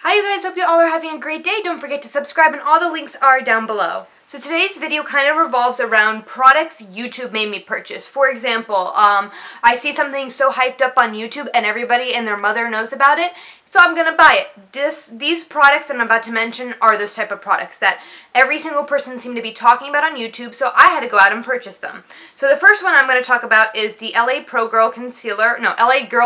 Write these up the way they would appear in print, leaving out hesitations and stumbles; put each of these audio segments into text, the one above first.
Hi you guys, hope you all are having a great day. Don't forget to subscribe and all the links are down below. So today's video kind of revolves around products YouTube made me purchase. For example, I see something so hyped up on YouTube and everybody and their mother knows about it, so I'm gonna buy it. These products that I'm about to mention are those type of products that every single person seemed to be talking about on YouTube, so I had to go out and purchase them. So the first one I'm going to talk about is the LA Girl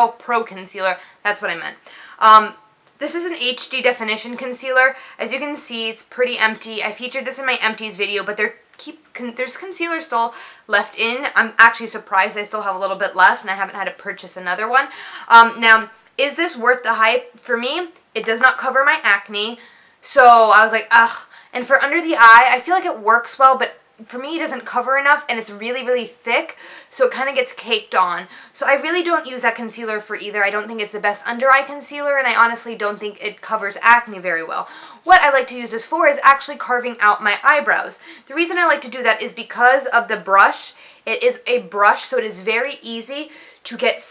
Pro Concealer. That's what I meant. This is an HD definition concealer. As you can see, it's pretty empty. I featured this in my empties video, but there's concealer still left in. I'm actually surprised I still have a little bit left, and I haven't had to purchase another one. Now, is this worth the hype? For me, it does not cover my acne, so I was like, ugh. And for under the eye, I feel like it works well, but for me, it doesn't cover enough, and it's really, really thick, so it kind of gets caked on. So I really don't use that concealer for either. I don't think it's the best under-eye concealer, and I honestly don't think it covers acne very well. What I like to use this for is actually carving out my eyebrows. The reason I like to do that is because of the brush. It is a brush, so it is very easy to get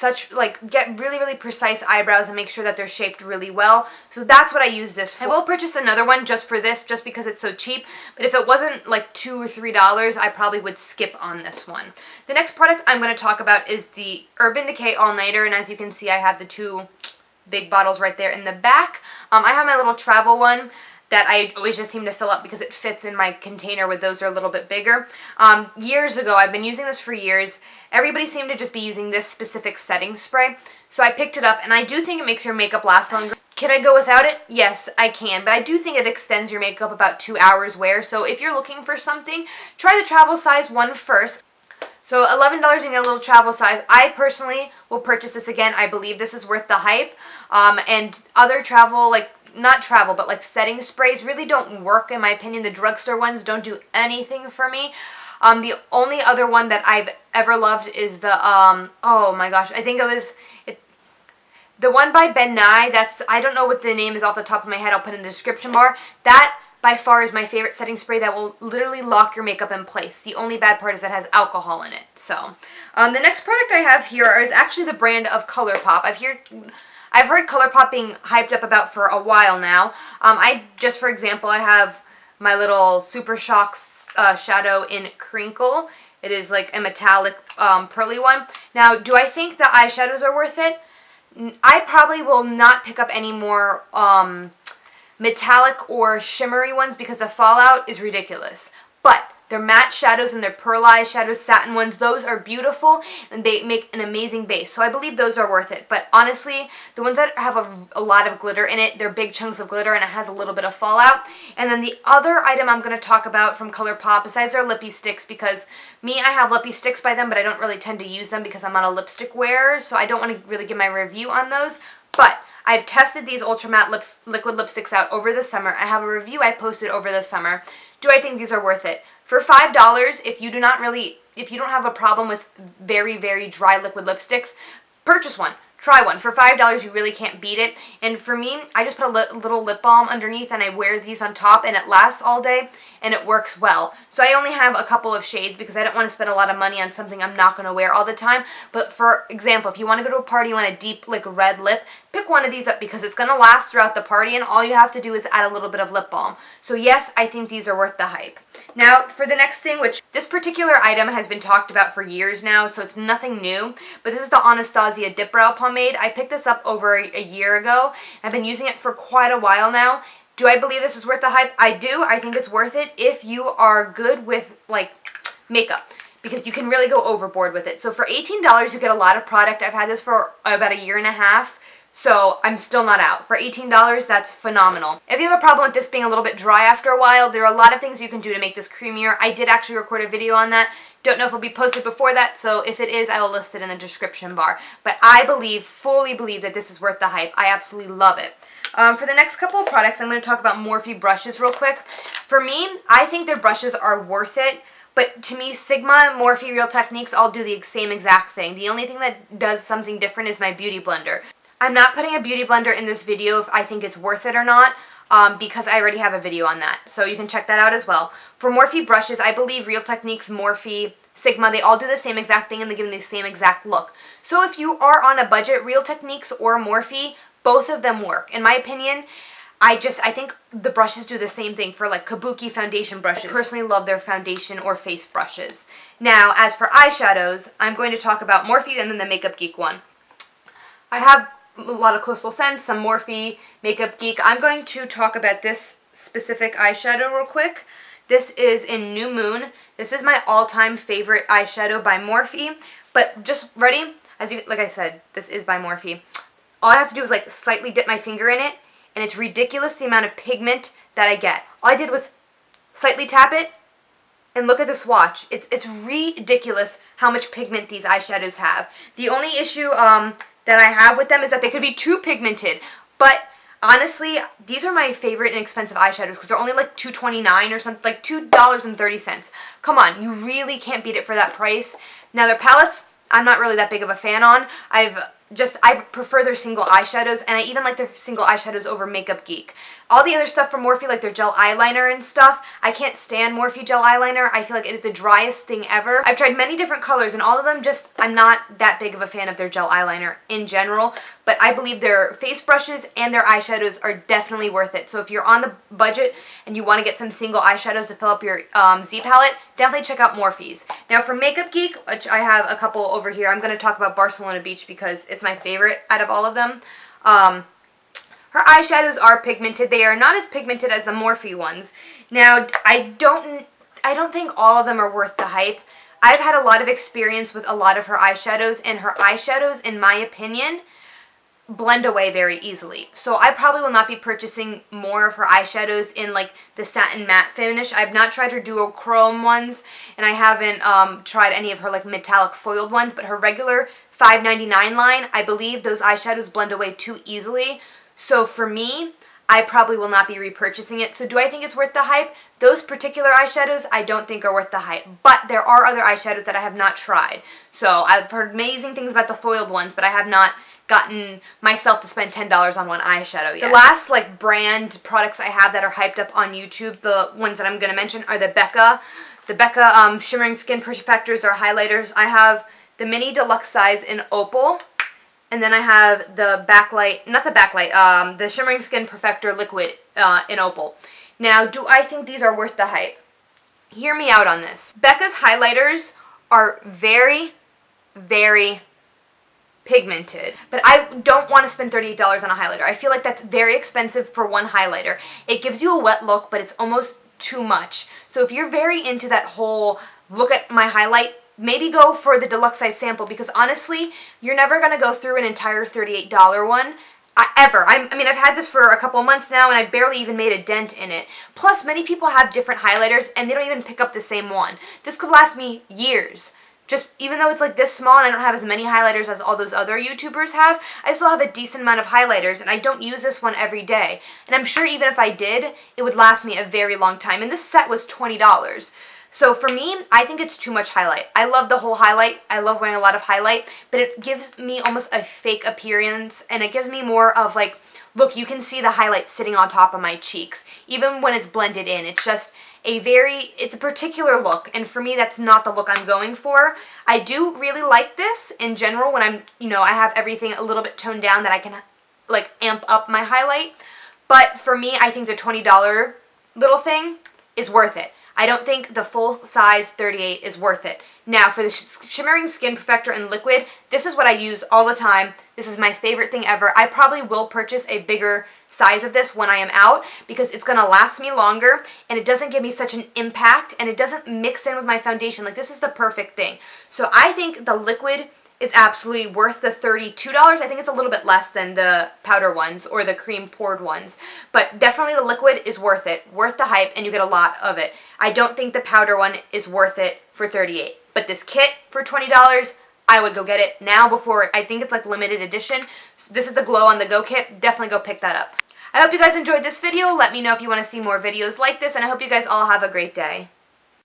really, really precise eyebrows and make sure that they're shaped really well. So that's what I use this for. I will purchase another one just for this, just because it's so cheap. But if it wasn't like $2 or $3, I probably would skip on this one. The next product I'm going to talk about is the Urban Decay All Nighter, and as you can see, I have the two big bottles right there in the back. I have my little travel one that I always just seem to fill up because it fits in my container with those are a little bit bigger. Years ago, I've been using this for years. Everybody seemed to just be using this specific setting spray, so I picked it up, and I do think it makes your makeup last longer. Can I go without it? Yes, I can, but I do think it extends your makeup about 2 hours wear, so if you're looking for something, try the travel size one first. So $11 you get a little travel size. I personally will purchase this again. I believe this is worth the hype, and other travel, not travel, but like setting sprays really don't work in my opinion. The drugstore ones don't do anything for me. The only other one that I've ever loved is the, oh my gosh, I think the one by Ben Nye. I don't know what the name is off the top of my head. I'll put it in the description bar. That by far is my favorite setting spray that will literally lock your makeup in place. The only bad part is it has alcohol in it. So, the next product I have here is actually the brand of Colourpop. I've heard Colourpop being hyped up about for a while now. For example, I have my little Super Shocks shadow in Crinkle. It is like a metallic pearly one. Now, do I think the eyeshadows are worth it? I probably will not pick up any more metallic or shimmery ones because the fallout is ridiculous. But they're matte shadows and they're pearl eyeshadows, satin ones. Those are beautiful and they make an amazing base. So I believe those are worth it. But honestly, the ones that have a lot of glitter in it, they're big chunks of glitter and it has a little bit of fallout. And then the other item I'm going to talk about from Colourpop, besides their lippy sticks, because I have lippy sticks by them, but I don't really tend to use them because I'm not a lipstick wearer, so I don't want to really give my review on those. But I've tested these Ultra Matte liquid lipsticks out over the summer. I have a review I posted over the summer. Do I think these are worth it? For $5, if you don't have a problem with very, very dry liquid lipsticks, purchase one. Try one. For $5, you really can't beat it. And for me, I just put a little lip balm underneath and I wear these on top and it lasts all day and it works well. So I only have a couple of shades because I don't want to spend a lot of money on something I'm not going to wear all the time. But for example, if you want to go to a party, you want a deep red lip, pick one of these up because it's going to last throughout the party and all you have to do is add a little bit of lip balm. So yes, I think these are worth the hype. Now, for the next thing, which this particular item has been talked about for years now, so it's nothing new, but this is the Anastasia Dip Brow Pomade. I picked this up over a year ago. I've been using it for quite a while now. Do I believe this is worth the hype? I do. I think it's worth it if you are good with, makeup, because you can really go overboard with it. So for $18, you get a lot of product. I've had this for about a year and a half. So I'm still not out. For $18, that's phenomenal. If you have a problem with this being a little bit dry after a while, there are a lot of things you can do to make this creamier. I did actually record a video on that. Don't know if it'll be posted before that, so if it is, I will list it in the description bar. But I fully believe that this is worth the hype. I absolutely love it. For the next couple of products, I'm going to talk about Morphe brushes real quick. For me, I think their brushes are worth it. But to me, Sigma, Morphe, Real Techniques all do the same exact thing. The only thing that does something different is my beauty blender. I'm not putting a beauty blender in this video if I think it's worth it or not, because I already have a video on that. So you can check that out as well. For Morphe brushes, I believe Real Techniques, Morphe, Sigma, they all do the same exact thing and they give them the same exact look. So if you are on a budget, Real Techniques or Morphe, both of them work. In my opinion, I think the brushes do the same thing for like kabuki foundation brushes. I personally love their foundation or face brushes. Now, as for eyeshadows, I'm going to talk about Morphe and then the Makeup Geek one. I have a lot of Coastal Scents, some Morphe, Makeup Geek. I'm going to talk about this specific eyeshadow real quick. This is in New Moon. This is my all-time favorite eyeshadow by Morphe. But just ready? Like I said, this is by Morphe. All I have to do is like slightly dip my finger in it, and it's ridiculous the amount of pigment that I get. All I did was slightly tap it, and look at the swatch. It's ridiculous how much pigment these eyeshadows have. The only issue that I have with them is that they could be too pigmented. But honestly, these are my favorite and expensive eyeshadows because they're only like $2.29 or something, like $2.30. Come on, you really can't beat it for that price. Now their palettes, I'm not really that big of a fan on. I prefer their single eyeshadows, and I even like their single eyeshadows over Makeup Geek. All the other stuff from Morphe, like their gel eyeliner and stuff, I can't stand Morphe gel eyeliner. I feel like it is the driest thing ever. I've tried many different colors, and all of them I'm not that big of a fan of their gel eyeliner in general, but I believe their face brushes and their eyeshadows are definitely worth it. So if you're on the budget and you want to get some single eyeshadows to fill up your Z palette, definitely check out Morphe's. Now for Makeup Geek, which I have a couple over here, I'm going to talk about Barcelona Beach because it's my favorite out of all of them. Her eyeshadows are pigmented. They are not as pigmented as the Morphe ones. Now, I don't think all of them are worth the hype. I've had a lot of experience with a lot of her eyeshadows, and her eyeshadows, in my opinion, blend away very easily. So I probably will not be purchasing more of her eyeshadows in like the satin matte finish. I've not tried her duochrome ones, and I haven't tried any of her like metallic foiled ones, but her regular $5.99 line, I believe those eyeshadows blend away too easily. So for me, I probably will not be repurchasing it. So do I think it's worth the hype? Those particular eyeshadows I don't think are worth the hype. But there are other eyeshadows that I have not tried. So I've heard amazing things about the foiled ones, but I have not gotten myself to spend $10 on one eyeshadow yet. The last like brand products I have that are hyped up on YouTube, the ones that I'm going to mention, are the Becca. The Becca Shimmering Skin Perfectors or highlighters. I have the mini deluxe size in Opal. And then I have the the Shimmering Skin Perfector Liquid in Opal. Now, do I think these are worth the hype? Hear me out on this. Becca's highlighters are very, very pigmented. But I don't want to spend $38 on a highlighter. I feel like that's very expensive for one highlighter. It gives you a wet look, but it's almost too much. So if you're very into that whole look at my highlight, maybe go for the deluxe size sample, because honestly, you're never going to go through an entire $38 one ever. I mean, I've had this for a couple months now, and I barely even made a dent in it. Plus, many people have different highlighters, and they don't even pick up the same one. This could last me years. Just, even though it's like this small and I don't have as many highlighters as all those other YouTubers have, I still have a decent amount of highlighters, and I don't use this one every day. And I'm sure even if I did, it would last me a very long time. And this set was $20. So for me, I think it's too much highlight. I love the whole highlight. I love wearing a lot of highlight, but it gives me almost a fake appearance, and it gives me more of like, look, you can see the highlight sitting on top of my cheeks, even when it's blended in. It's just it's a particular look, and for me, that's not the look I'm going for. I do really like this in general when I have everything a little bit toned down that I can like amp up my highlight, but for me, I think the $20 little thing is worth it. I don't think the full size 38 is worth it. Now, for the Shimmering Skin Perfector in Liquid, this is what I use all the time. This is my favorite thing ever. I probably will purchase a bigger size of this when I am out because it's going to last me longer, and it doesn't give me such an impact, and it doesn't mix in with my foundation. Like, this is the perfect thing. So I think the Liquid is absolutely worth the $32. I think it's a little bit less than the powder ones or the cream poured ones, but definitely the Liquid is worth it, worth the hype, and you get a lot of it. I don't think the powder one is worth it for $38, but this kit for $20, I would go get it now before, I think it's like limited edition. So this is the Glow on the Go kit. Definitely go pick that up. I hope you guys enjoyed this video. Let me know if you want to see more videos like this, and I hope you guys all have a great day.